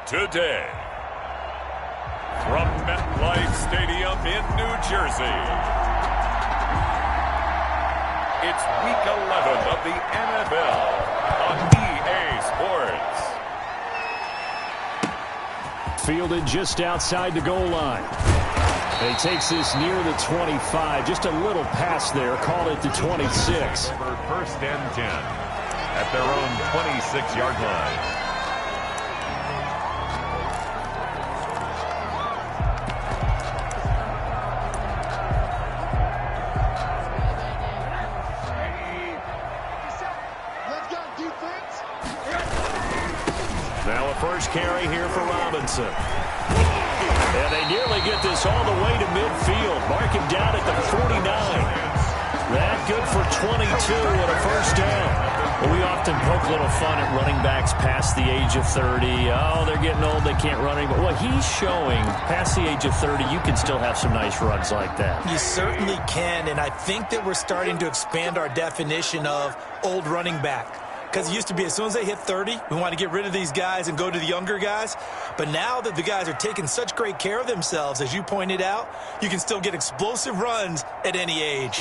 today. From MetLife Stadium in New Jersey, it's Week 11 of the NFL on EA Sports. Fielded just outside the goal line. He takes this near the 25. Just a little pass there. Call it the 26. First and 10 at their own 26-yard line. Now a first carry here for Robinson. And they nearly get this all the way to midfield. Mark him down at the 49. That good for 22 and a first down. Well, we often poke a little fun at running backs past the age of 30. Oh, they're getting old, they can't run anymore. Well, he's showing past the age of 30, you can still have some nice runs like that. You certainly can, and I think that we're starting to expand our definition of old running back. Because it used to be as soon as they hit 30, we want to get rid of these guys and go to the younger guys. But now that the guys are taking such great care of themselves, as you pointed out, you can still get explosive runs at any age.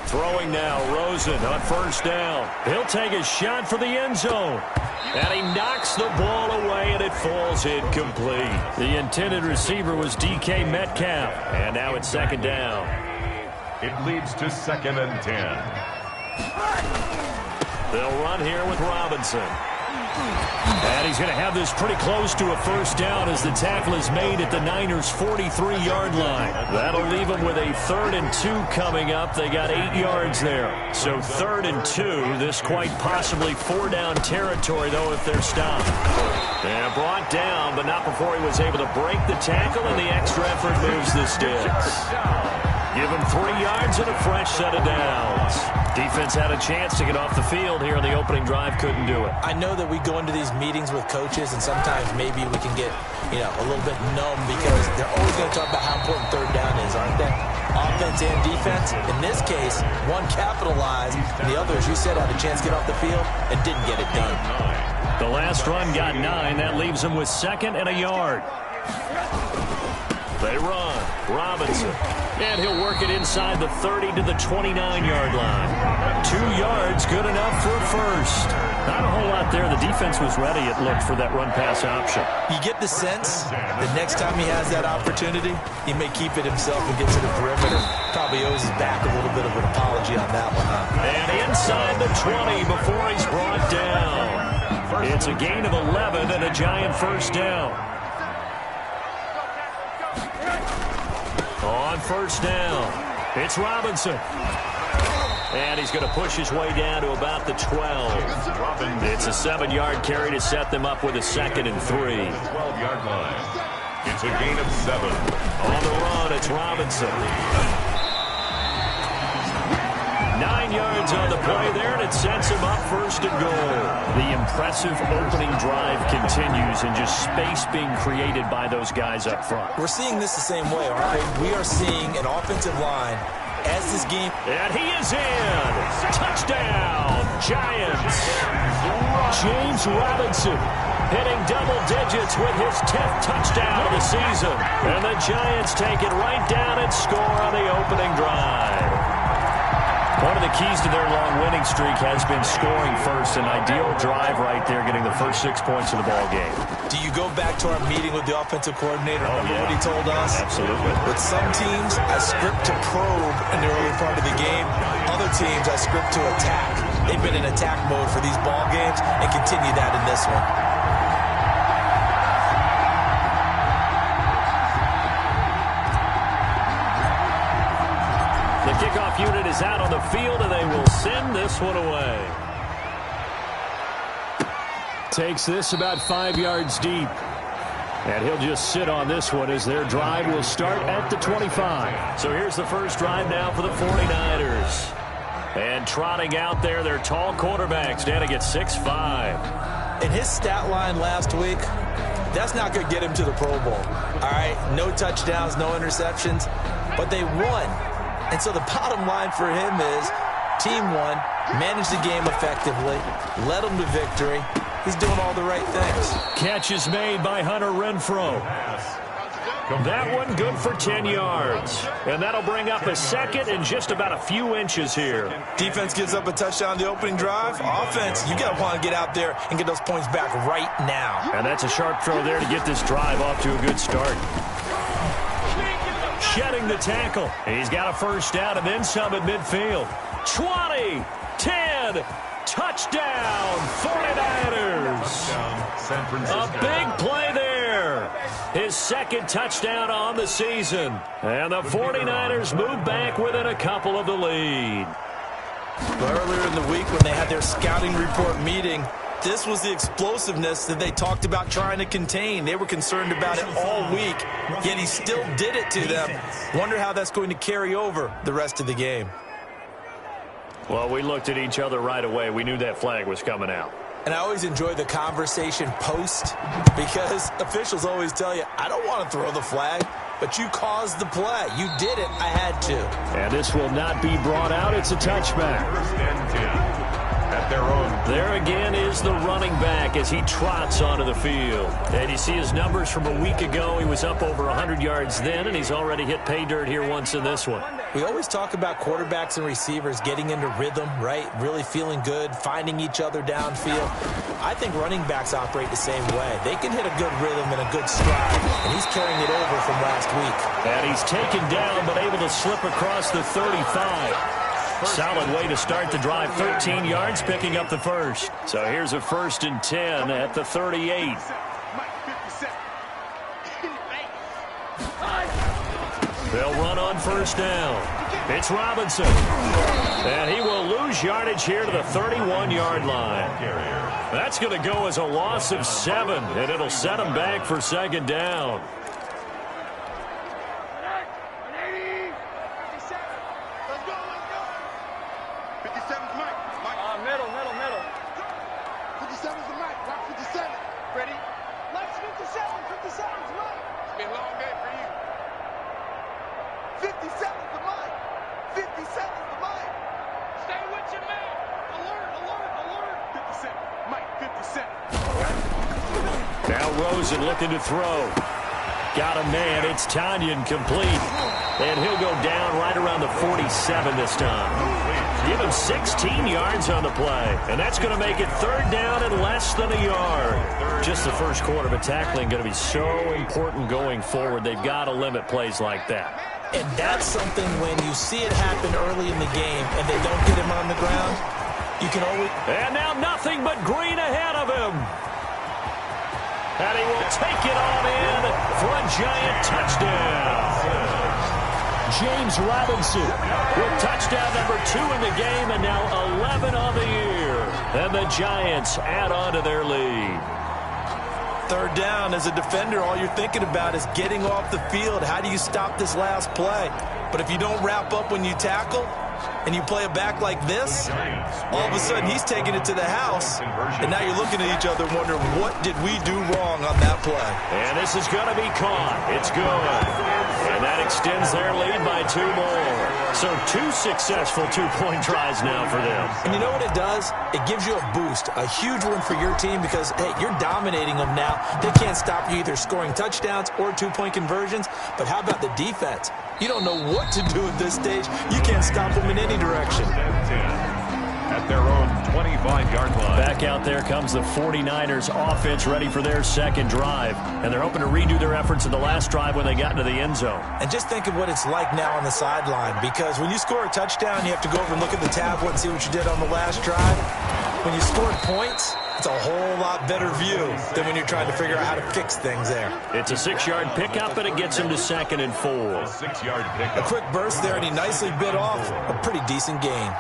Throwing now, Rosen on first down. He'll take a shot for the end zone. And he knocks the ball away, and it falls incomplete. The intended receiver was DK Metcalf. And now it's second down. It leads to 2nd and 10. They'll run here with Robinson. And he's going to have this pretty close to a first down as the tackle is made at the Niners' 43-yard line. That'll leave them with a 3rd and 2 coming up. They got 8 yards there. So 3rd and 2, this quite possibly 4-down territory, though, if they're stopped. And brought down, but not before he was able to break the tackle, and the extra effort moves the sticks. Give him 3 yards and a fresh set of downs. Defense had a chance to get off the field here in the opening drive, couldn't do it. I know that we go into these meetings with coaches, and sometimes maybe we can get, a little bit numb because they're always going to talk about how important 3rd down is, aren't they? Offense and defense. In this case, one capitalized, and the other, as you said, had a chance to get off the field and didn't get it done. The last run got 9. That leaves them with 2nd and a yard. They run. Robinson. And he'll work it inside the 30 to the 29-yard line. 2 yards, good enough for a first. Not a whole lot there. The defense was ready, it looked, for that run-pass option. You get the sense that next time he has that opportunity, he may keep it himself and get to the perimeter. Probably owes his back a little bit of an apology on that one, huh? And inside the 20 before he's brought down. It's a gain of 11 and a Giant first down. On first down, it's Robinson. And he's going to push his way down to about the 12. It's a 7-yard carry to set them up with a 2nd and 3. 12-yard line. It's a gain of 7. On the run, it's Robinson. 9 yards on the play there, and it sets him up 1st and goal. The impressive opening drive continues, and just space being created by those guys up front. We're seeing this the same way, aren't we? We are seeing an offensive line as this game. And he is in. Touchdown, Giants. James Robinson hitting double digits with his 10th touchdown of the season. And the Giants take it right down and score on the opening drive. One of the keys to their long winning streak has been scoring first. An ideal drive right there, getting the first 6 points of the ball game. Do you go back to our meeting with the offensive coordinator? Remember what he told us? Absolutely. With some teams, I script to probe in the early part of the game. Other teams, I script to attack. They've been in attack mode for these ball games and continue that in this one. The kickoff unit is out on the field, and they will send this one away. Takes this about 5 yards deep. And he'll just sit on this one as their drive will start at the 25. So here's the first drive now for the 49ers. And trotting out there, their tall quarterback standing at 6'5". In his stat line last week, that's not going to get him to the Pro Bowl. All right, no touchdowns, no interceptions, but they won. And so the bottom line for him is team won, managed the game effectively, led them to victory, He's doing all the right things. Catch is made by Hunter Renfrow. That one good for 10 yards. And that'll bring up a second and just about a few inches here. Defense gives up a touchdown the opening drive. Offense, you got to want to get out there and get those points back right now. And that's a sharp throw there to get this drive off to a good start. Shedding the tackle. He's got a first down and then some at midfield. 20, 10, touchdown, 49ers. A big play there. His second touchdown on the season. And the 49ers move back within a couple of the lead. Earlier in the week when they had their scouting report meeting, this was the explosiveness that they talked about trying to contain. They were concerned about it all week, yet he still did it to them. Wonder how that's going to carry over the rest of the game. Well, we looked at each other right away. We knew that flag was coming out. And I always enjoy the conversation post because officials always tell you, I don't want to throw the flag, but you caused the play. You did it. I had to. And this will not be brought out. It's a touchback. At their own. There again is the running back as he trots onto the field. And you see his numbers from a week ago. He was up over 100 yards then, and he's already hit pay dirt here once in this one. We always talk about quarterbacks and receivers getting into rhythm, right? Really feeling good, finding each other downfield. I think running backs operate the same way. They can hit a good rhythm and a good stride, and he's carrying it over from last week. And he's taken down but able to slip across the 35. Solid way to start the drive. 13 yards, picking up the first. So here's a 1st and 10 at the 38. They'll run on first down. It's Robinson. And he will lose yardage here to the 31-yard line. That's going to go as a loss of 7, and it'll set him back for second down. Looking to throw. Got a man. It's Tanyan complete. And he'll go down right around the 47 this time. Give him 16 yards on the play. And that's going to make it 3rd down and less than a yard. Just the first quarter, but tackling going to be so important going forward. They've got to limit plays like that. And that's something when you see it happen early in the game and they don't get him on the ground, you can always... And now nothing but green ahead of him. And he will take it on in for a giant touchdown. James Robinson with touchdown number 2 in the game and now 11 on the year. And the Giants add on to their lead. 3rd down, as a defender, all you're thinking about is getting off the field. How do you stop this last play? But if you don't wrap up when you tackle and you play it back like this, all of a sudden he's taking it to the house. And now you're looking at each other wondering, what did we do wrong on that play? And this is going to be caught. It's good. And that extends their lead by 2 more. So 2 successful 2-point tries now for them. And you know what it does? It gives you a boost, a huge one for your team because, hey, you're dominating them now. They can't stop you either scoring touchdowns or 2-point conversions. But how about the defense? You don't know what to do at this stage. You can't stop them in any direction. At their own 25-yard line. Back out there comes the 49ers offense ready for their second drive. And they're hoping to redo their efforts in the last drive when they got into the end zone. And just think of what it's like now on the sideline, because when you score a touchdown, you have to go over and look at the tablet and see what you did on the last drive. When you score points, it's a whole lot better view than when you're trying to figure out how to fix things there. It's a 6-yard pickup, and it gets him to 2nd and 4. 6-yard pickup. A quick burst there, and he nicely bit off a pretty decent gain.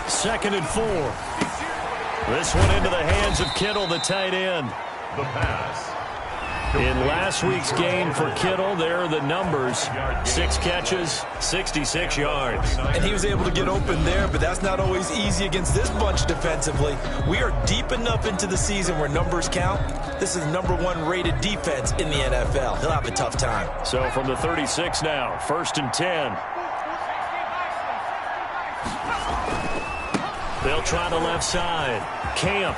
2nd and 4. This one into the hands of Kittle, the tight end. The pass. In last week's game for Kittle, there are the numbers. 6 catches, 66 yards. And he was able to get open there, but that's not always easy against this bunch defensively. We are deep enough into the season where numbers count. This is the #1 rated defense in the NFL. He'll have a tough time. So from the 36 now, 1st and 10. They'll try the left side. Camp.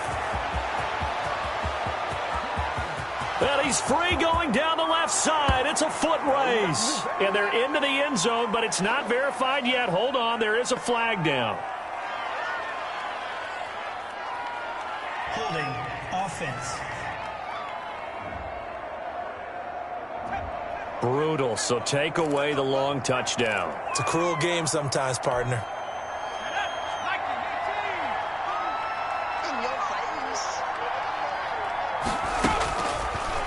And he's free going down the left side. It's a foot race. And they're into the end zone, but it's not verified yet. Hold on, there is a flag down. Holding offense. Brutal, so take away the long touchdown. It's a cruel game sometimes, partner.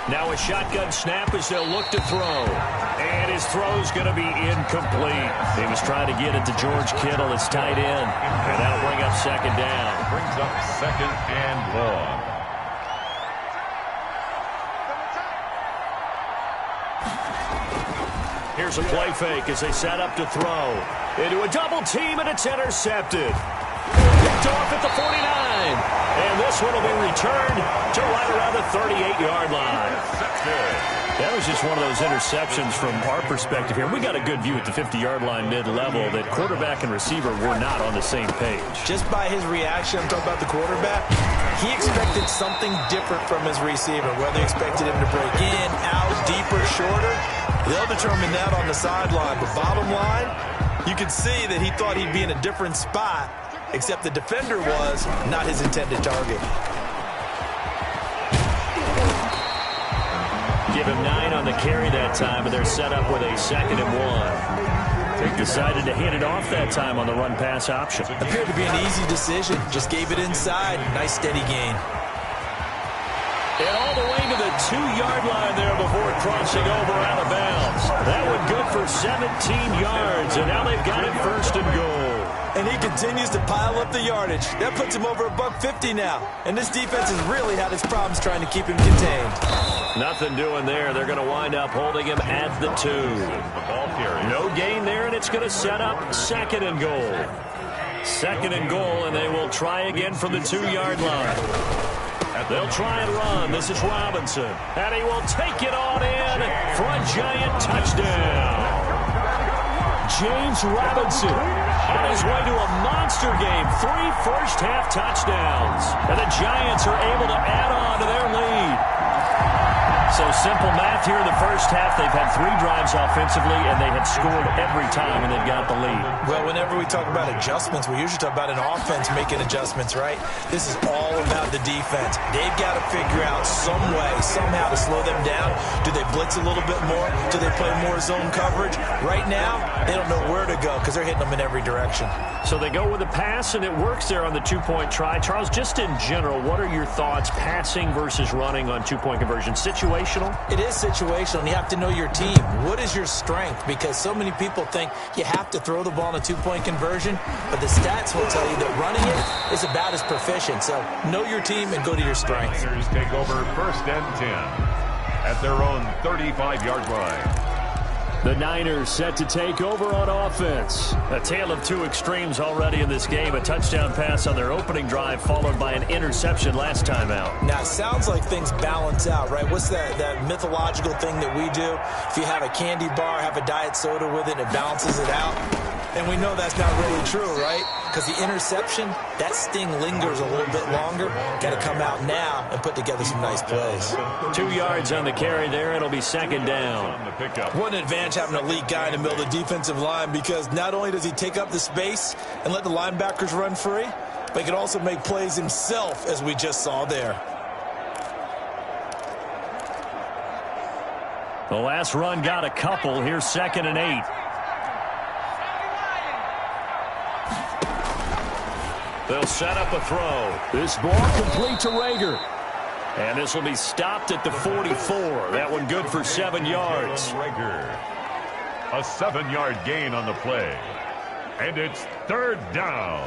Now a shotgun snap as they'll look to throw. And his throw's going to be incomplete. He was trying to get it to George Kittle, his tight end. And that'll bring up second down. Brings up second and long. Here's a play fake as they set up to throw. Into a double team, and it's intercepted. Picked off at the 49. And this one will be returned to right around the 38-yard line. That was just one of those interceptions from our perspective here. We got a good view at the 50-yard line mid-level that quarterback and receiver were not on the same page. Just by his reaction, I'm talking about the quarterback, he expected something different from his receiver, whether he expected him to break in, out, deeper, shorter. They'll determine that on the sideline. But bottom line, you can see that he thought he'd be in a different spot, except the defender was not his intended target. Give him 9 on the carry that time, and they're set up with a 2nd and 1. Decided to hand it off that time on the run-pass option. Appeared to be an easy decision. Just gave it inside. Nice steady gain. And all the way to the 2-yard line there before crossing over out of bounds. That one good for 17 yards, and now they've got it 1st and goal. And he continues to pile up the yardage. That puts him over $150 now. And this defense has really had its problems trying to keep him contained. Nothing doing there. They're going to wind up holding him at the 2. No gain there, and it's going to set up 2nd and goal. 2nd and goal, and they will try again from the 2-yard line. They'll try and run. This is Robinson. And he will take it on in for a giant touchdown. James Robinson on his way to a monster game. 3 first-half touchdowns. And the Giants are able to add on to their lead. So simple math here in the first half. They've had 3 drives offensively, and they had scored every time, and they've got the lead. Well, whenever we talk about adjustments, we usually talk about an offense making adjustments, right? This is all about the defense. They've got to figure out some way, somehow to slow them down. Do they blitz a little bit more? Do they play more zone coverage? Right now, they don't know where to go because they're hitting them in every direction. So they go with a pass, and it works there on the 2-point try. Charles, just in general, what are your thoughts passing versus running on 2-point conversion? Situational? It is situational, and you have to know your team. What is your strength? Because so many people think you have to throw the ball in a 2-point conversion, but the stats will tell you that running it is about as proficient. So know your team and go to your strengths. Niners take over 1st and 10 at their own 35-yard line. The Niners set to take over on offense. A tale of 2 extremes already in this game. A touchdown pass on their opening drive followed by an interception last time out. Now, it sounds like things balance out, right? What's that mythological thing that we do? If you have a candy bar, have a diet soda with it, it balances it out. And we know that's not really true, right? Because the interception, that sting lingers a little bit longer. Got to come out now and put together some nice plays. 2 yards on the carry there. It'll be 2nd down. What an advantage having an elite guy in the middle of the defensive line, because not only does he take up the space and let the linebackers run free, but he can also make plays himself, as we just saw there. The last run got a couple. Here's 2nd and 8. They'll set up a throw. This ball complete to Rager. And this will be stopped at the 44. That one good for 7 yards. Rager. A 7-yard gain on the play. And it's 3rd down.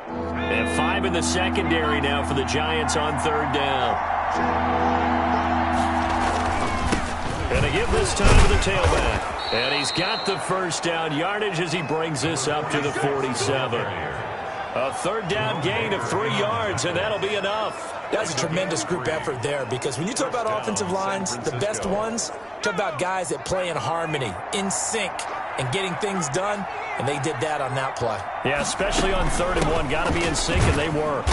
And 5 in the secondary now for the Giants on 3rd down. And a give this time to the tailback. And he's got the 1st down yardage as he brings this up to the 47. A 3rd down gain of 3 yards, and that'll be enough. That's a tremendous group effort there, because when you talk about offensive lines, the best ones, talk about guys that play in harmony, in sync. and getting things done, and they did that on that play. Yeah, especially on 3rd and 1. Got to be in sync, and they were.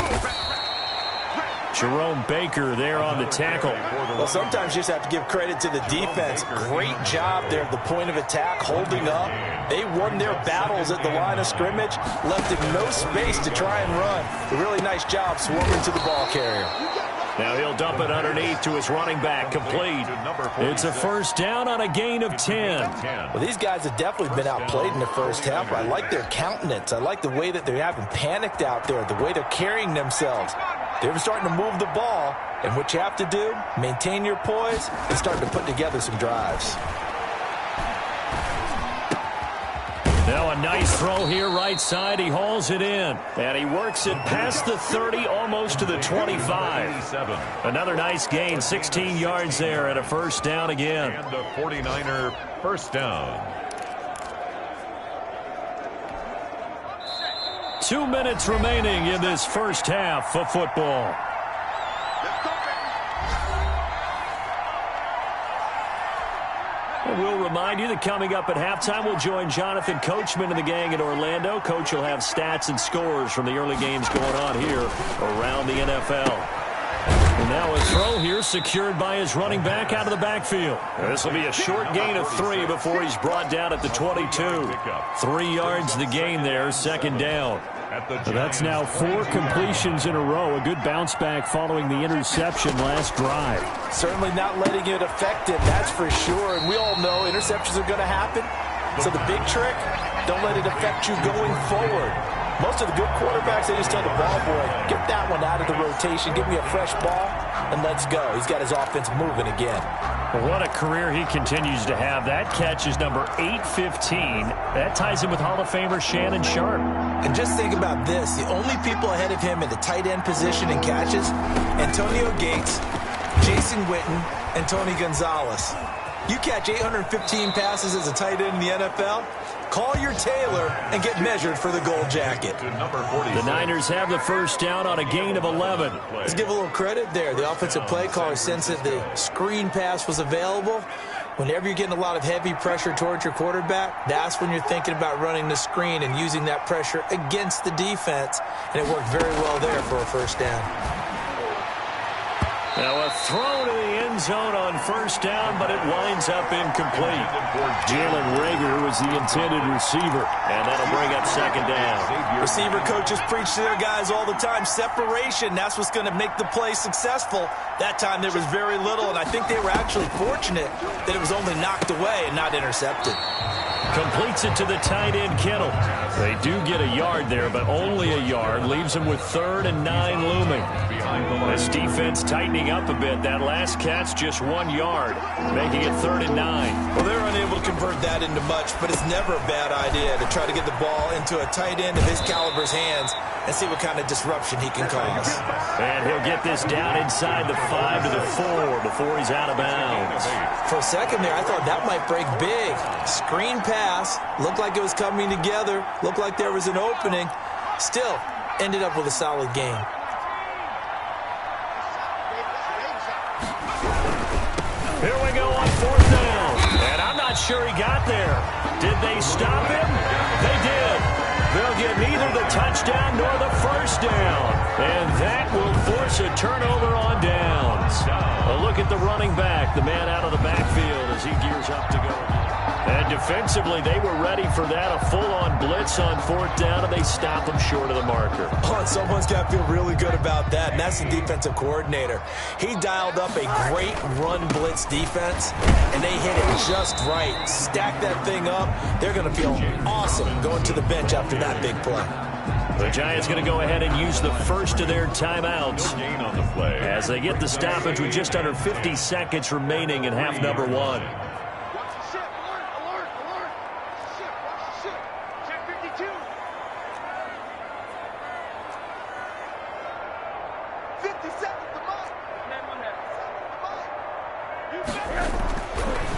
Jerome Baker there on the tackle. Well, sometimes you just have to give credit to the defense. Great job there at the point of attack, holding up. They won their battles at the line of scrimmage, left him no space to try and run. A really nice job swarming to the ball carrier. Now he'll dump it underneath to his running back, complete. It's a first down on a gain of 10. Well, these guys have definitely been outplayed in the first half. I like their countenance. I like the way that they haven't panicked out there, the way they're carrying themselves. They're starting to move the ball, and what you have to do, maintain your poise and start to put together some drives. Now a nice throw here right side. He hauls it in, and he works it past the 30, almost to the 25. Another nice gain, 16 yards there, and a first down again. And a 49er first down. 2 minutes remaining in this first half of football. And we'll remind you that coming up at halftime, we'll join Jonathan Coachman and the gang in Orlando. Coach will have stats and scores from the early games going on here around the NFL. And now a throw here secured by his running back out of the backfield. This will be a short gain of 3 before he's brought down at the 22. 3 yards the gain there, second down. That's now 4 completions in a row. A good bounce back following the interception last drive. Certainly not letting it affect him, that's for sure. And we all know interceptions are going to happen. So the big trick, don't let it affect you going forward. Most of the good quarterbacks, they just tell the ball boy, get that one out of the rotation, give me a fresh ball, and let's go. He's got his offense moving again. What a career he continues to have. That catch is number 815. That ties him with Hall of Famer Shannon Sharp. And just think about this. The only people ahead of him in the tight end position in catches, Antonio Gates, Jason Witten, and Tony Gonzalez. You catch 815 passes as a tight end in the NFL, call your tailor and get measured for the gold jacket. The Niners have the first down on a gain of 11. Let's give a little credit there. The offensive play caller sensed that the screen pass was available. Whenever you're getting a lot of heavy pressure towards your quarterback, that's when you're thinking about running the screen and using that pressure against the defense. And it worked very well there for a first down. Now a throw to the end zone on first down, but it winds up incomplete. Jalen Reagor was the intended receiver, and that'll bring up second down. Receiver coaches preach to their guys all the time. Separation, that's what's going to make the play successful. That time there was very little, and I think they were actually fortunate that it was only knocked away and not intercepted. Completes it to the tight end, Kittle. They do get a yard there, but only a yard. Leaves them with 3rd and 9 looming. This defense tightening up a bit. That last catch just 1 yard, making it 3rd and 9. Well, they're unable to convert that into much, but it's never a bad idea to try to get the ball into a tight end of his caliber's hands and see what kind of disruption he can cause. And he'll get this down inside the 5 to the 4 before he's out of bounds. For a second there, I thought that might break big. Screen pass, looked like it was coming together, looked like there was an opening. Still, ended up with a solid game. Here we go on 4th down. And I'm not sure he got there. Did they stop him? They did. They'll get neither the touchdown nor the first down. And that will force a turnover on downs. A look at the running back, the man out of the backfield as he gears up to go. And defensively, they were ready for that, a full-on blitz on 4th down, and they stop him short of the marker. Oh, and someone's got to feel really good about that, and that's the defensive coordinator. He dialed up a great run blitz defense, and they hit it just right. Stack that thing up. They're going to feel awesome going to the bench after that big play. The Giants going to go ahead and use the first of their timeouts as they get the stoppage with just under 50 seconds remaining in half number 1.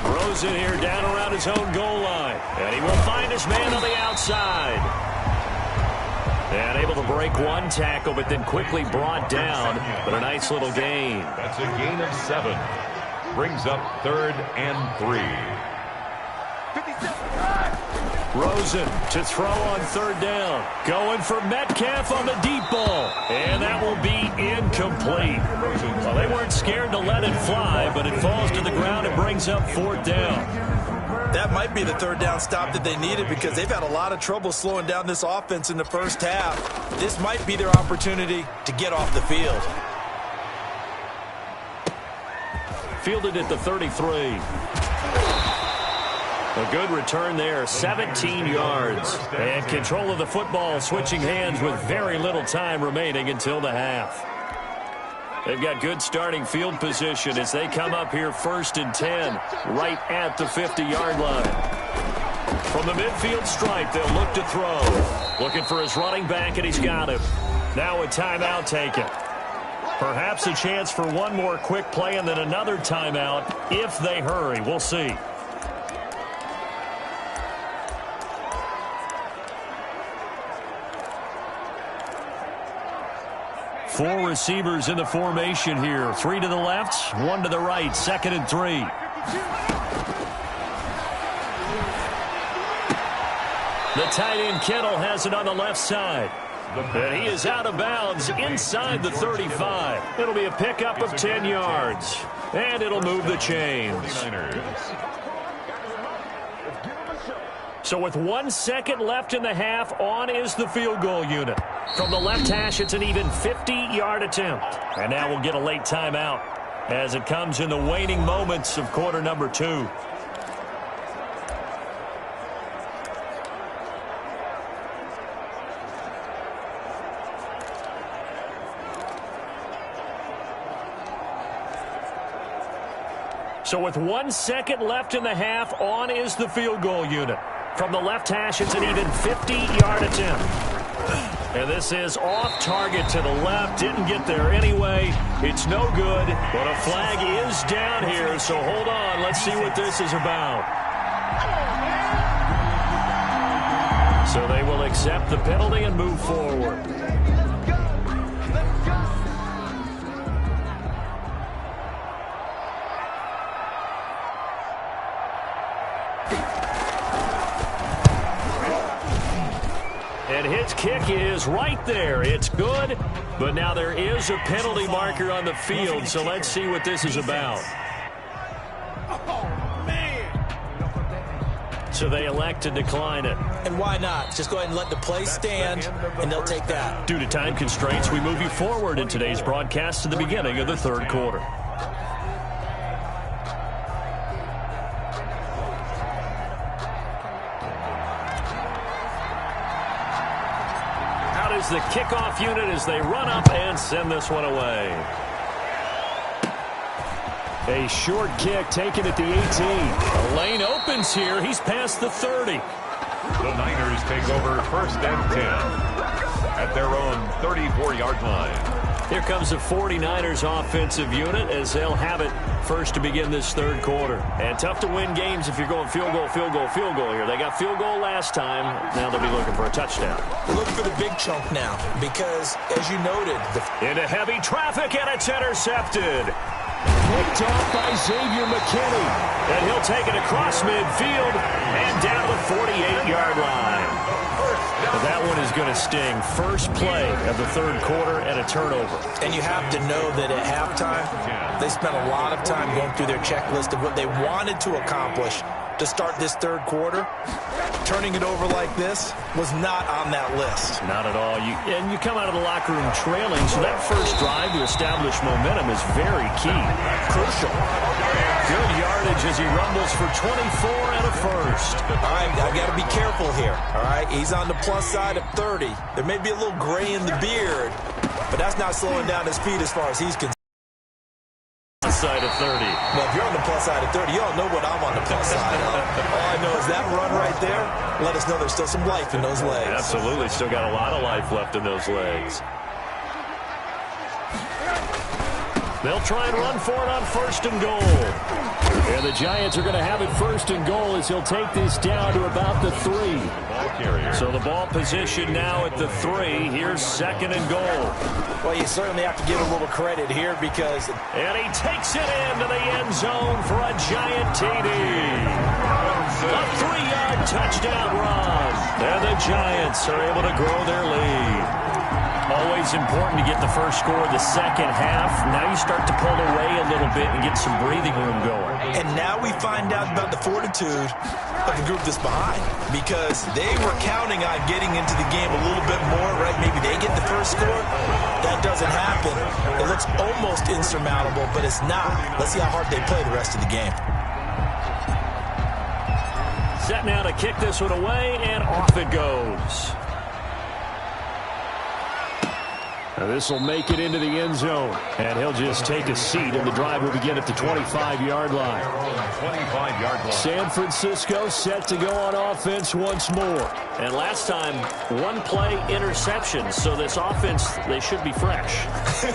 Throws it here down around his own goal line. And he will find his man on the outside. And able to break one tackle, but then quickly brought down. But a nice little gain. That's a gain of 7. Brings up 3rd and 3. 57. Rosen to throw on third down. Going for Metcalf on the deep ball. And that will be incomplete. Well, they weren't scared to let it fly, but it falls to the ground and brings up fourth down. That might be the third down stop that they needed because they've had a lot of trouble slowing down this offense in the first half. This might be their opportunity to get off the field. Fielded at the 33. A good return there, 17 yards. And control of the football switching hands with very little time remaining until the half. They've got good starting field position as they come up here 1st and 10, right at the 50-yard line. From the midfield stripe, they'll look to throw. Looking for his running back, and he's got him. Now a timeout taken. Perhaps a chance for one more quick play and then another timeout if they hurry. We'll see. Four receivers in the formation here. 3 to the left, 1 to the right. 2nd and 3. The tight end Kittle has it on the left side. And he is out of bounds inside the 35. It'll be a pickup of 10 yards. And it'll move the chains. So with 1 second left in the half, on is the field goal unit. From the left hash, it's an even 50-yard attempt. And now we'll get a late timeout as it comes in the waning moments of quarter number 2. So with 1 second left in the half, on is the field goal unit. From the left hash, it's an even 50-yard attempt. And this is off target to the left. Didn't get there anyway. It's no good. But a flag is down here, so hold on. Let's see what this is about. So they will accept the penalty and move forward. And his kick is right there. It's good, but now there is a penalty marker on the field, so let's see what this is about. So they elect to decline it. And why not? Just go ahead and let the play stand, and they'll take that. Due to time constraints, we move you forward in today's broadcast to the beginning of the third quarter. The kickoff unit as they run up and send this one away. A short kick taken at the 18. A lane opens here. He's past the 30. The Niners take over 1st and 10 at their own 34-yard line. Here comes the 49ers offensive unit as they'll have it first to begin this third quarter. And tough to win games if you're going field goal, field goal, field goal here. They got field goal last time. Now they'll be looking for a touchdown. Look for the big chunk now because, as you noted, into heavy traffic, and it's intercepted. Picked off by Xavier McKinney. And he'll take it across midfield and down the 48-yard line. But that one is going to sting. First play of the third quarter and a turnover. And you have to know that at halftime, they spent a lot of time going through their checklist of what they wanted to accomplish to start this third quarter. Turning it over like this was not on that list. Not at all. And you come out of the locker room trailing, so that first drive to establish momentum is very key. Crucial. Good yardage as he rumbles for 24 and a first. All right, I've got to be careful here. All right, he's on the plus side of 30. There may be a little gray in the beard, but that's not slowing down his feet as far as he's concerned. Side of 30. Well, if you're on the plus side of 30, you all know what I'm on the plus side of. All I know is that run right there, let us know there's still some life in those legs. Absolutely, still got a lot of life left in those legs. They'll try and run for it on 1st and goal. And the Giants are going to have it 1st and goal as he'll take this down to about the 3. So the ball position now at the 3. Here's 2nd and goal. Well, you certainly have to give a little credit here because... And he takes it into the end zone for a giant TD. A 3-yard touchdown run. And the Giants are able to grow their lead. Always important to get the first score of the second half. Now you start to pull away a little bit and get some breathing room going. And now we find out about the fortitude of the group that's behind, because they were counting on getting into the game a little bit more, right? Maybe they get the first score. That doesn't happen. It looks almost insurmountable, but it's not. Let's see how hard they play the rest of the game. Set now to kick this one away, and off it goes. This will make it into the end zone, and he'll just take a seat, and the drive will begin at the 25-yard line. 25-yard line. San Francisco set to go on offense once more. And last time, one-play interception, so this offense, they should be fresh.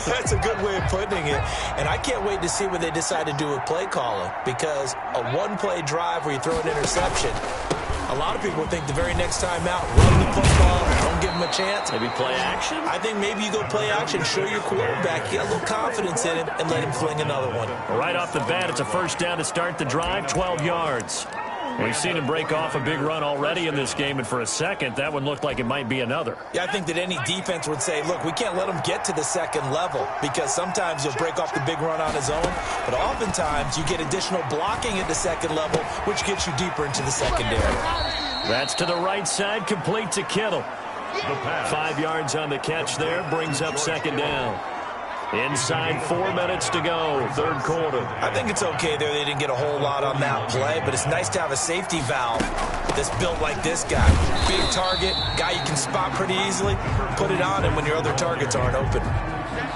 That's a good way of putting it, and I can't wait to see what they decide to do with play calling, because a one-play drive where you throw an interception, a lot of people think the very next time out, run the football, don't give them a chance. Maybe play action? I think maybe you go play action, show your quarterback, get a little confidence in him, and let him fling another one. Right off the bat, it's a first down to start the drive, 12 yards. We've seen him break off a big run already in this game, and for a second, that one looked like it might be another. Yeah, I think that any defense would say, look, we can't let him get to the second level, because sometimes he'll break off the big run on his own, but oftentimes you get additional blocking at the second level, which gets you deeper into the secondary. That's to the right side, complete to Kittle. 5 yards on the catch there, brings up second down. Inside 4 minutes to go, third quarter. I think it's okay there. They didn't get a whole lot on that play, but it's nice to have a safety valve that's built like this guy. Big target, guy you can spot pretty easily. Put it on him when your other targets aren't open.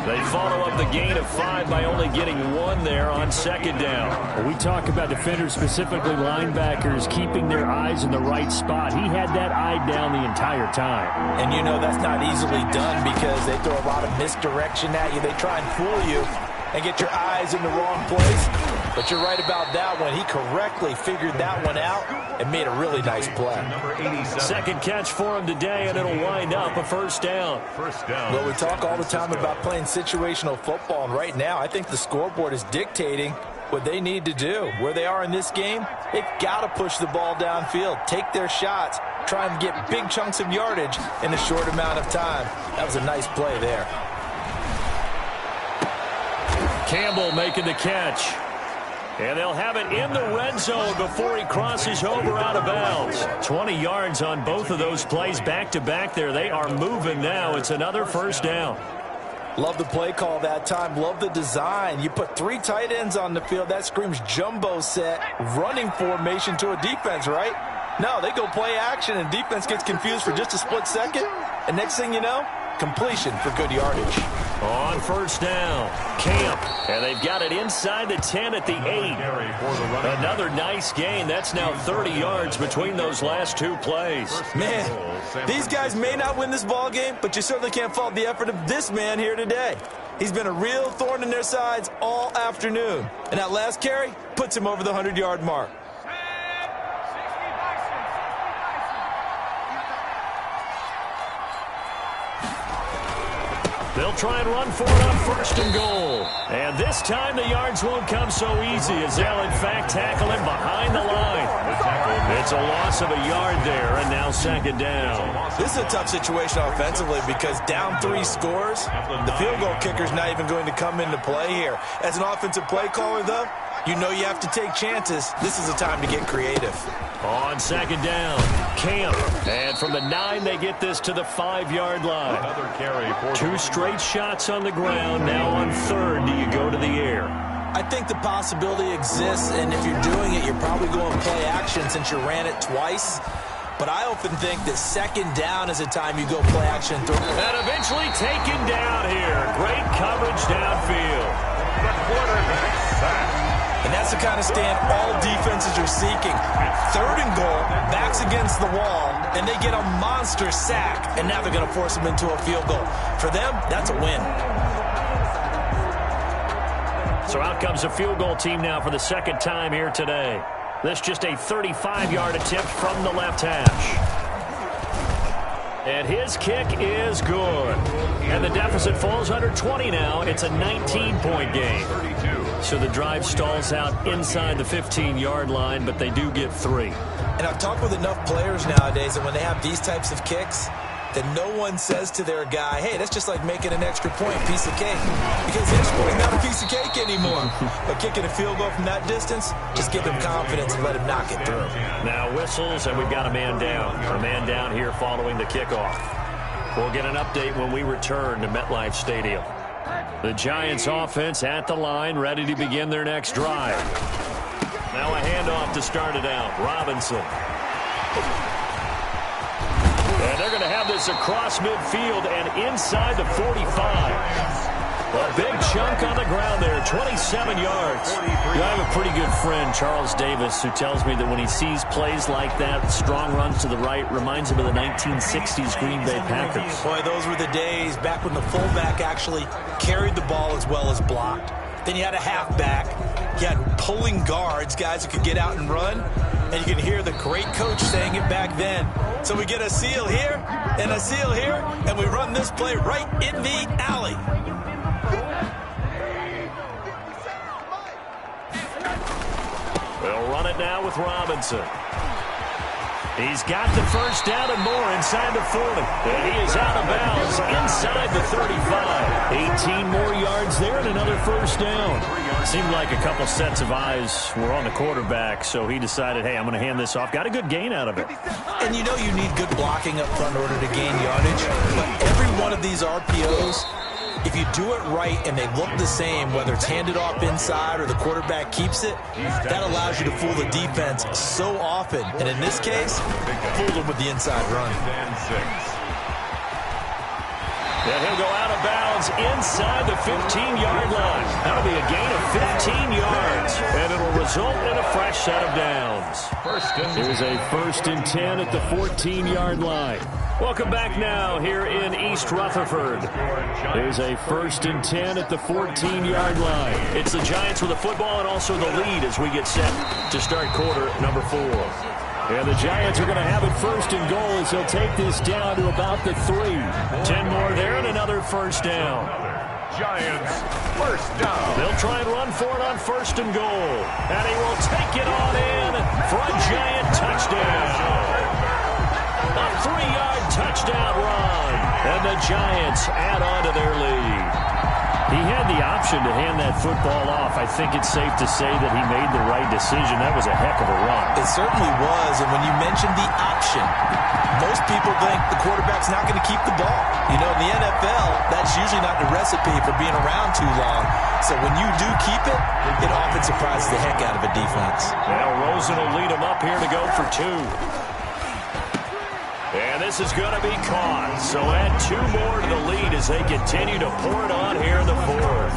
They follow up the gain of 5 by only getting 1 there on second down. We talk about defenders, specifically linebackers, keeping their eyes in the right spot. He had that eye down the entire time. And you know that's not easily done because they throw a lot of misdirection at you. They try and fool you and get your eyes in the wrong place. But you're right about that one. He correctly figured that one out and made a really nice play. Second catch for him today, and it'll wind up a first down. Well, we talk all the time about playing situational football, and right now I think the scoreboard is dictating what they need to do. Where they are in this game, they've got to push the ball downfield, take their shots, try and get big chunks of yardage in a short amount of time. That was a nice play there. Campbell making the catch. And they'll have it in the red zone before he crosses over out of bounds. 20 yards on both of those plays back-to-back there. They are moving now. It's another first down. Love the play call that time. Love the design. You put 3 tight ends on the field. That screams jumbo set, running formation to a defense, right? No, they go play action, and defense gets confused for just a split second. And next thing you know, completion for good yardage. On first down, Camp. And they've got it inside the 10 at the 8. Another nice gain. That's now 30 yards between those last 2 plays. Man, these guys may not win this ball game, but you certainly can't fault the effort of this man here today. He's been a real thorn in their sides all afternoon. And that last carry puts him over the 100-yard mark. They'll try and run for it on first and goal. And this time the yards won't come so easy as they'll in fact tackle him behind the line. It's a loss of a yard there, and now second down. This is a tough situation offensively because down 3 scores, the field goal kicker's not even going to come into play here. As an offensive play caller, though, you know you have to take chances. This is a time to get creative. On second down, Camp. And from the 9, they get this to the 5-yard line. Another carry for 2 straight shots on the ground. Now on third, do you go to the air? I think the possibility exists, and if you're doing it, you're probably going to play action since you ran it twice. But I often think that second down is a time you go play action through. And eventually taken down here. Great coverage downfield. the quarterback sack. And that's the kind of stand all defenses are seeking. Third and goal, backs against the wall, and they get a monster sack, and now they're going to force them into a field goal. For them, that's a win. So out comes a field goal team now for the second time here today. This just a 35-yard attempt from the left hash. And his kick is good. And the deficit falls under 20 now. It's a 19-point game. 32. So the drive stalls out inside the 15-yard line, but they do get 3. And I've talked with enough players nowadays that when they have these types of kicks, that no one says to their guy, hey, that's just like making an extra point, piece of cake. Because the extra point is not a piece of cake anymore. But kicking a field goal from that distance, just give him confidence and let him knock it through. Now whistles, and we've got a man down. A man down here following the kickoff. We'll get an update when we return to MetLife Stadium. The Giants offense at the line, ready to begin their next drive. Now a handoff to start it out. Robinson. And they're going to have this across midfield and inside the 45. A big chunk on the ground there, 27 yards. I have a pretty good friend, Charles Davis, who tells me that when he sees plays like that, strong runs to the right, reminds him of the 1960s Green Bay Packers. Boy, those were the days back when the fullback actually carried the ball as well as blocked. Then you had a halfback. You had pulling guards, guys who could get out and run. And you can hear the great coach saying it back then. So we get a seal here and a seal here, and we run this play right in the alley. They'll run it now with Robinson. He's got the first down and more inside the 40. And he is out of bounds inside the 35. 18 more yards there and another first down. Seemed like a couple sets of eyes were on the quarterback, so he decided, hey, I'm going to hand this off. Got a good gain out of it. And you know you need good blocking up front in order to gain yardage. But every one of these RPOs, if you do it right and they look the same, whether it's handed off inside or the quarterback keeps it, that allows you to fool the defense so often. And in this case, fool them with the inside run. And he'll go out of bounds inside the 15-yard line. That'll be a gain of 15 yards, and it'll result in a fresh set of downs. Here's a 1st and 10 at the 14-yard line. Welcome back now here in East Rutherford. There's a 1st and 10 at the 14-yard line. It's the Giants with the football and also the lead as we get set to start quarter number 4. And the Giants are going to have it 1st and goal as they'll take this down to about the 3. 10 more there and another first down. Giants, first down. They'll try and run for it on 1st and goal. And he will take it on in for a Giant touchdown. A 3-yard touchdown run. And the Giants add on to their lead. He had the option to hand that football off. I think it's safe to say that he made the right decision. That was a heck of a run. It certainly was. And when you mentioned the option, most people think the quarterback's not going to keep the ball. You know, in the NFL, that's usually not the recipe for being around too long. So when you do keep it, it often surprises the heck out of a defense. Now Rosen will lead him up here to go for 2. And this is going to be caught. So add 2 more to the lead as they continue to pour it on here in the 4th.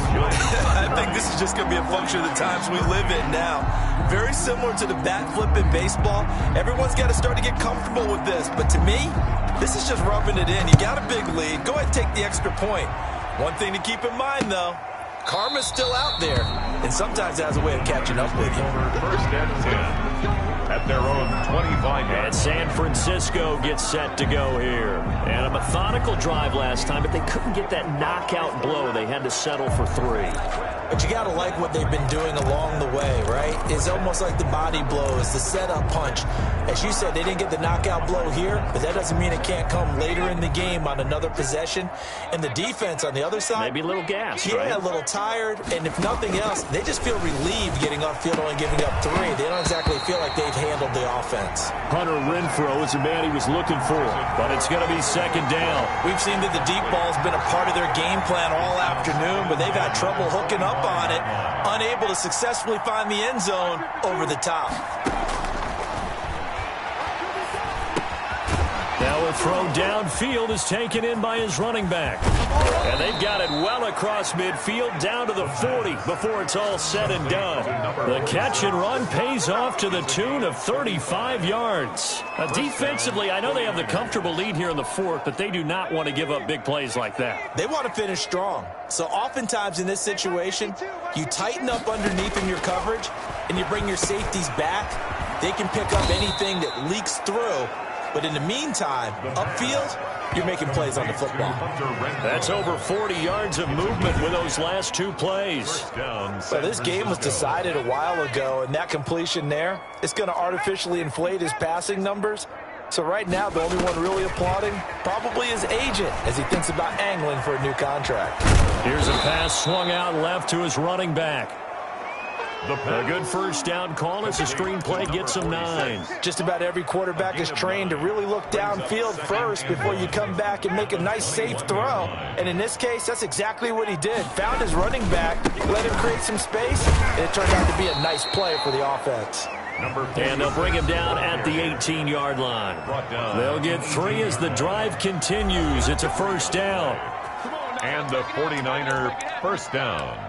I think this is just going to be a function of the times we live in now. Very similar to the bat flip in baseball. Everyone's got to start to get comfortable with this. But to me, this is just rubbing it in. You got a big lead. Go ahead and take the extra point. One thing to keep in mind, though, karma's still out there. And sometimes it has a way of catching up with you. 1st and 10. At their own 25. And San Francisco gets set to go here. And a methodical drive last time, but they couldn't get that knockout blow. They had to settle for 3. But you got to like what they've been doing along the way, right? It's almost like the body blows, the setup punch. As you said, they didn't get the knockout blow here, but that doesn't mean it can't come later in the game on another possession. And the defense on the other side, maybe a little gassed, yeah, right? A little tired. And if nothing else, they just feel relieved getting upfield, only giving up 3. They don't exactly feel like they've handled the offense. Hunter Renfrow is the man he was looking for, but it's going to be 2nd down. We've seen that the deep ball's been a part of their game plan all afternoon, but they've had trouble hooking up on it, unable to successfully find the end zone over the top. Now a throw downfield is taken in by his running back. And they've got it well across midfield down to the 40 before it's all said and done. The catch and run pays off to the tune of 35 yards. Defensively, I know they have the comfortable lead here in the 4th, but they do not want to give up big plays like that. They want to finish strong. So oftentimes in this situation, you tighten up underneath in your coverage and you bring your safeties back. They can pick up anything that leaks through. But in the meantime, upfield, you're making plays on the football. That's over 40 yards of movement with those last 2 plays. So this game was decided a while ago, and that completion there is going to artificially inflate his passing numbers. So right now, the only one really applauding probably his agent as he thinks about angling for a new contract. Here's a pass swung out left to his running back. A good first down call as the screenplay gets him 9. Just about every quarterback is trained to really look downfield first before you come back and make a nice, safe throw. And in this case, that's exactly what he did. Found his running back, let him create some space, and it turned out to be a nice play for the offense. And they'll bring him down at the 18-yard line. They'll get 3 as the drive continues. It's a first down. And the 49er first down.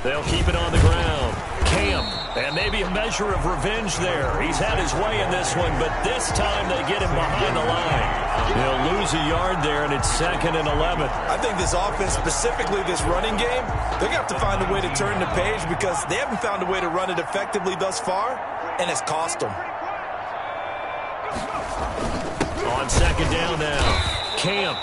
They'll keep it on the ground. Cam, and maybe a measure of revenge there. He's had his way in this one, but this time they get him behind the line. He'll lose a yard there, and it's 2nd and 11. I think this offense, specifically this running game, they're going to have to find a way to turn the page because they haven't found a way to run it effectively thus far, and it's cost them. On 2nd down now, Camp.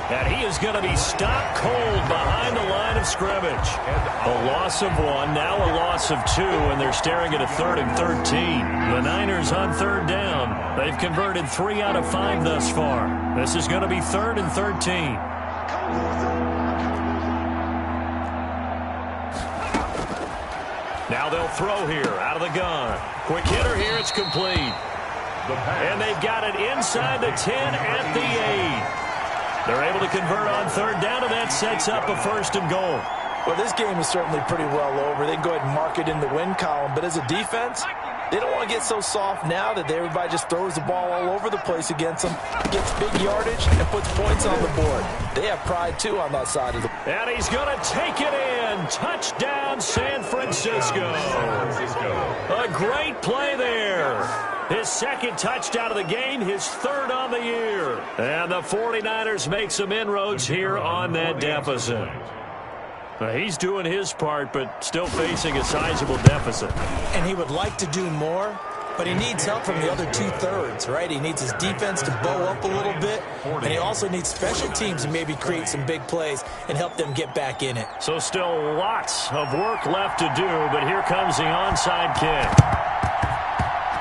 And he is going to be stopped cold behind the line of scrimmage. A loss of 1, now a loss of 2, and they're staring at a 3rd and 13. The Niners on 3rd down. They've converted 3 out of 5 thus far. This is going to be 3rd and 13. Now they'll throw here out of the gun. Quick hitter here, it's complete. And they've got it inside the 10 at the 8. They're able to convert on 3rd down, and that sets up a 1st and goal. Well, this game is certainly pretty well over. They can go ahead and mark it in the win column. But as a defense, they don't want to get so soft now that everybody just throws the ball all over the place against them, gets big yardage, and puts points on the board. They have pride, too, on that side of the ball. And he's going to take it in. Touchdown, San Francisco. A great play there. His 2nd touchdown of the game, his 3rd on the year. And the 49ers make some inroads here on that deficit. He's doing his part, but still facing a sizable deficit. And he would like to do more, but he needs help from the other 2/3, right? He needs his defense to bow up a little bit, and he also needs special teams to maybe create some big plays and help them get back in it. So still lots of work left to do, but here comes the onside kick.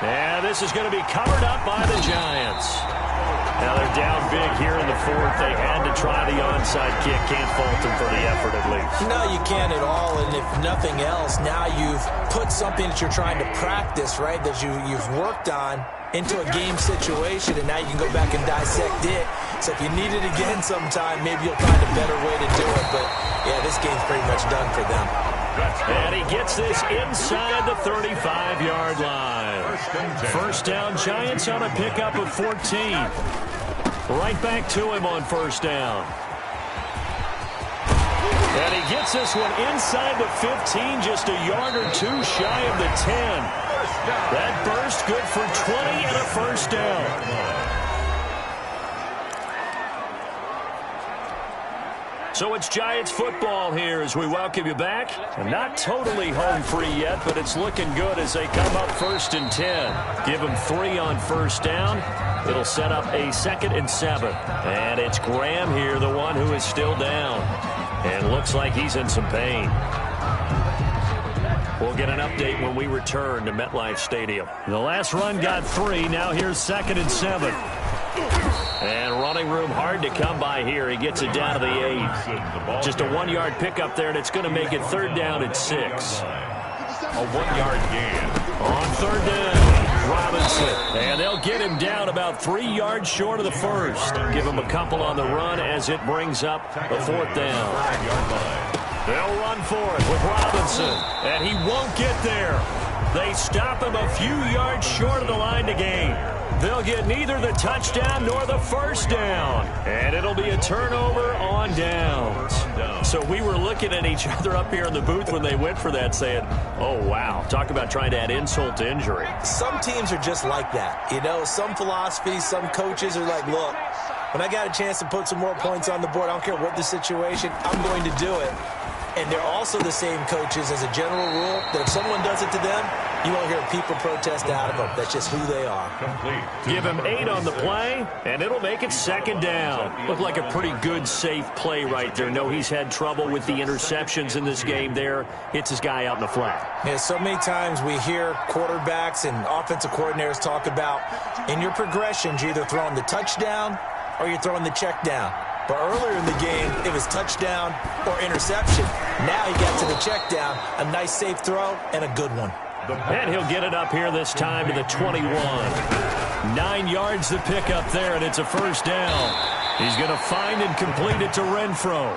And this is going to be covered up by the Giants. Now they're down big here in the 4th. They had to try the onside kick. Can't fault them for the effort at least. No, you can't at all. And if nothing else, now you've put something that you're trying to practice, right, that you've worked on into a game situation, and now you can go back and dissect it. So if you need it again sometime, maybe you'll find a better way to do it. But, yeah, this game's pretty much done for them. And he gets this inside the 35-yard line. First down, Giants on a pickup of 14. Right back to him on 1st down. And he gets this one inside the 15, just a yard or 2 shy of the 10. That burst good for 20 and a 1st down. So it's Giants football here as we welcome you back. And not totally home free yet, but it's looking good as they come up 1st and 10. Give them 3 on 1st down. It'll set up a 2nd and 7. And it's Graham here, the one who is still down. And looks like he's in some pain. We'll get an update when we return to MetLife Stadium. The last run got 3. Now here's 2nd and 7. And running room hard to come by here. He gets it down to the 8. Just a 1-yard pickup there, and it's going to make it 3rd down at 6. A 1-yard gain. On 3rd down, Robinson. And they'll get him down about 3 yards short of the 1st. Give him a couple on the run as it brings up a 4th down. They'll run for it with Robinson. And he won't get there. They stop him a few yards short of the line to gain. They'll get neither the touchdown nor the 1st down. And it'll be a turnover on downs. So we were looking at each other up here in the booth when they went for that saying, oh, wow, talk about trying to add insult to injury. Some teams are just like that. You know, some philosophies, some coaches are like, look, when I got a chance to put some more points on the board, I don't care what the situation, I'm going to do it. And they're also the same coaches as a general rule that if someone does it to them, you won't hear people protest out of them. That's just who they are. Give him 8 on the play, and it'll make it second down. Looked like a pretty good, safe play right there. No, he's had trouble with the interceptions in this game there. Hits his guy out in the flat. Yeah, so many times we hear quarterbacks and offensive coordinators talk about in your progressions, you're either throwing the touchdown or you're throwing the check down. But earlier in the game, it was touchdown or interception. Now he got to the check down, a nice safe throw, and a good one. And he'll get it up here this time to the 21. 9 yards to pick up there, and it's a first down. He's going to find and complete it to Renfro.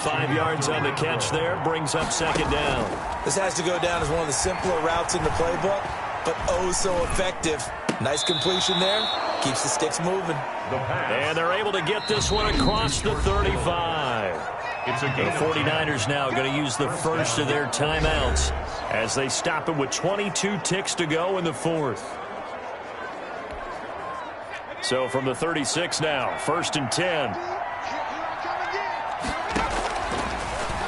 5 yards on the catch there, brings up second down. This has to go down as one of the simpler routes in the playbook, but oh so effective. Nice completion there. Keeps the sticks moving. And they're able to get this one across the 35. The 49ers now going to use the first of their timeouts as they stop it with 22 ticks to go in the fourth. So from the 36 now, 1st and 10.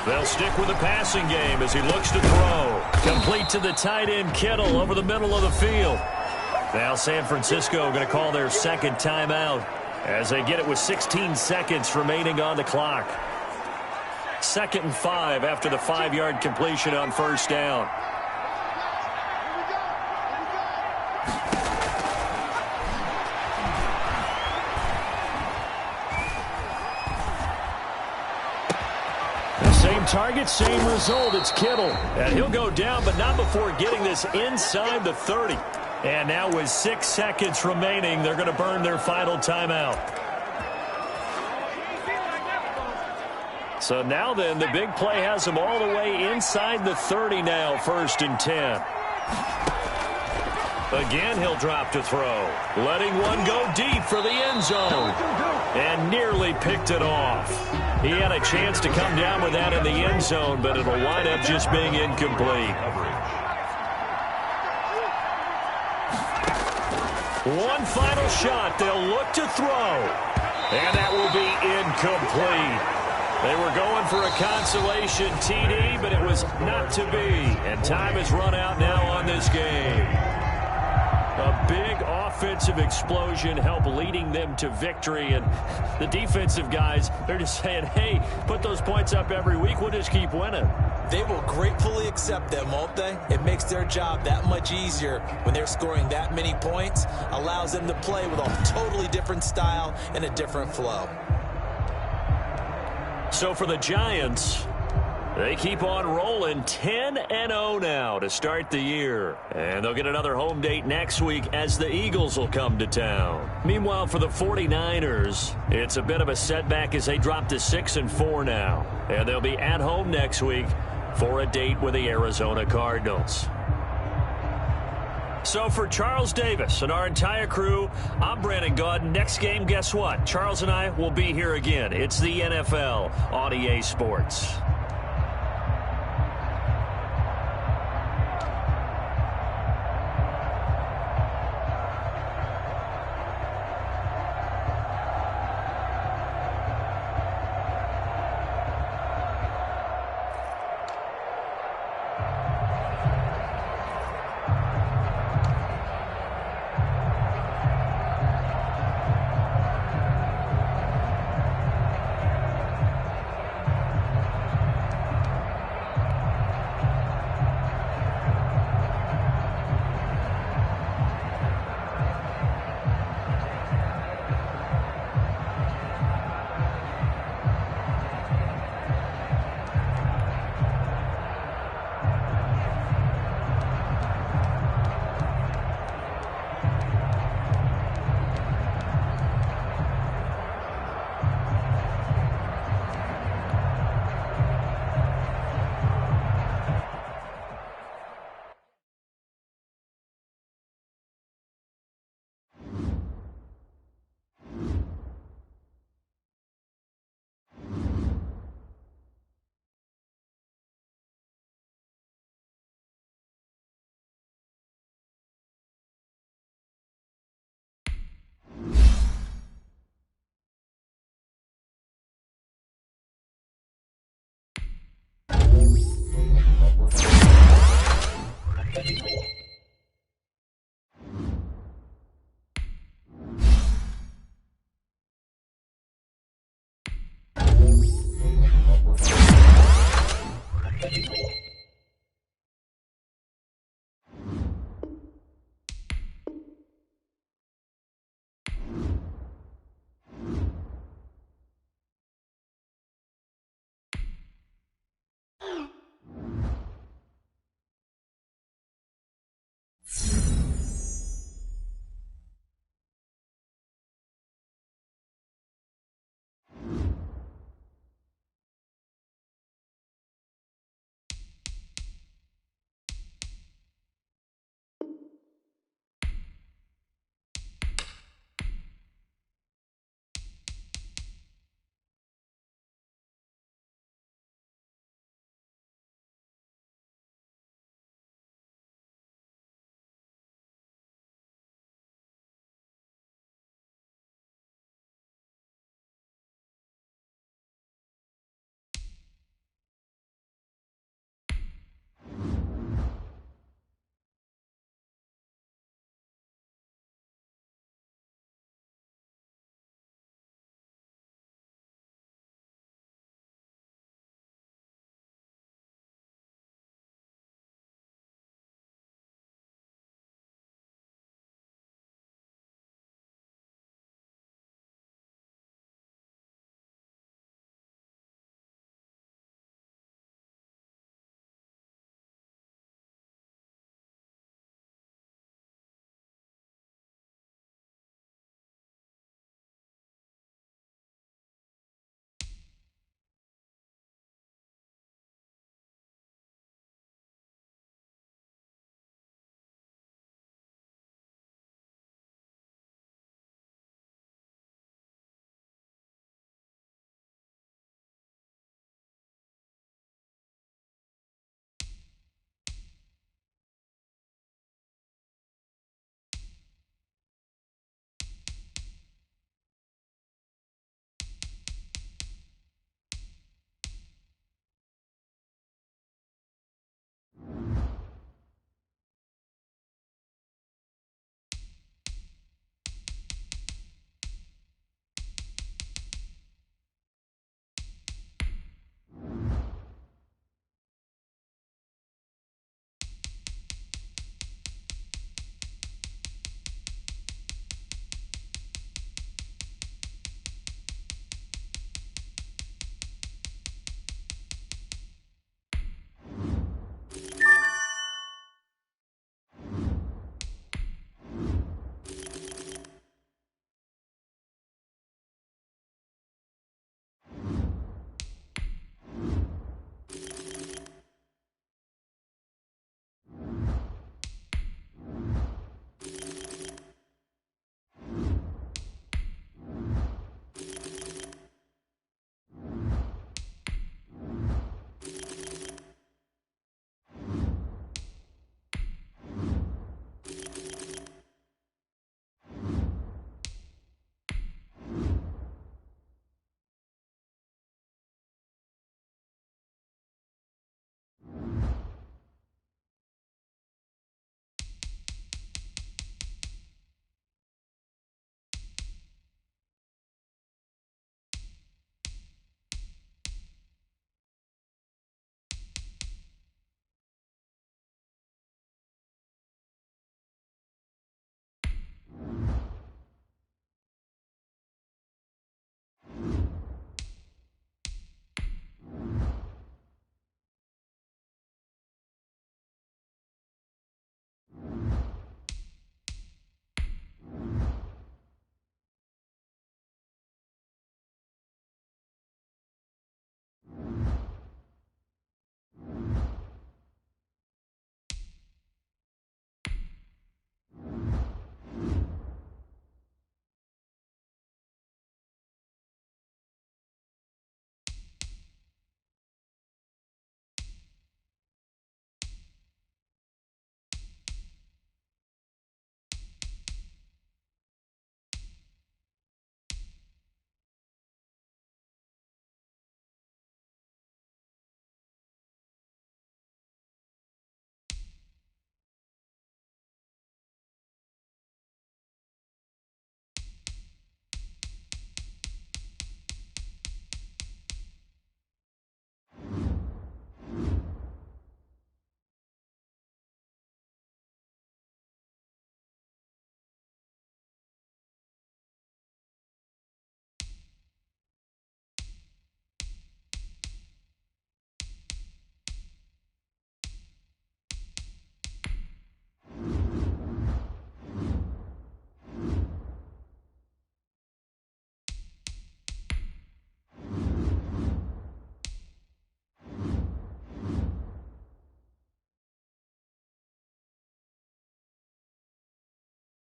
They'll stick with the passing game as he looks to throw. Complete to the tight end Kittle over the middle of the field. Now San Francisco going to call their second timeout as they get it with 16 seconds remaining on the clock. 2nd and 5 after the 5-yard completion on first down. Same target, same result. It's Kittle. And he'll go down, but not before getting this inside the 30. And now with 6 seconds remaining, they're going to burn their final timeout. So now then, the big play has them all the way inside the 30 now, 1st and 10. Again, he'll drop to throw. Letting one go deep for the end zone. And nearly picked it off. He had a chance to come down with that in the end zone, but it'll wind up just being incomplete. One final shot. They'll look to throw. And that will be incomplete. They were going for a consolation TD, but it was not to be. And time has run out now on this game. A big offensive explosion helped leading them to victory. And the defensive guys, they're just saying, hey, put those points up every week. We'll just keep winning. They will gratefully accept them, won't they? It makes their job that much easier when they're scoring that many points. Allows them to play with a totally different style and a different flow. So for the Giants, they keep on rolling 10-0 now to start the year. And they'll get another home date next week as the Eagles will come to town. Meanwhile, for the 49ers, it's a bit of a setback as they drop to 6-4 now. And they'll be at home next week for a date with the Arizona Cardinals. So for Charles Davis and our entire crew, I'm Brandon Gaudin. Next game, guess what? Charles and I will be here again. It's the NFL on EA Sports.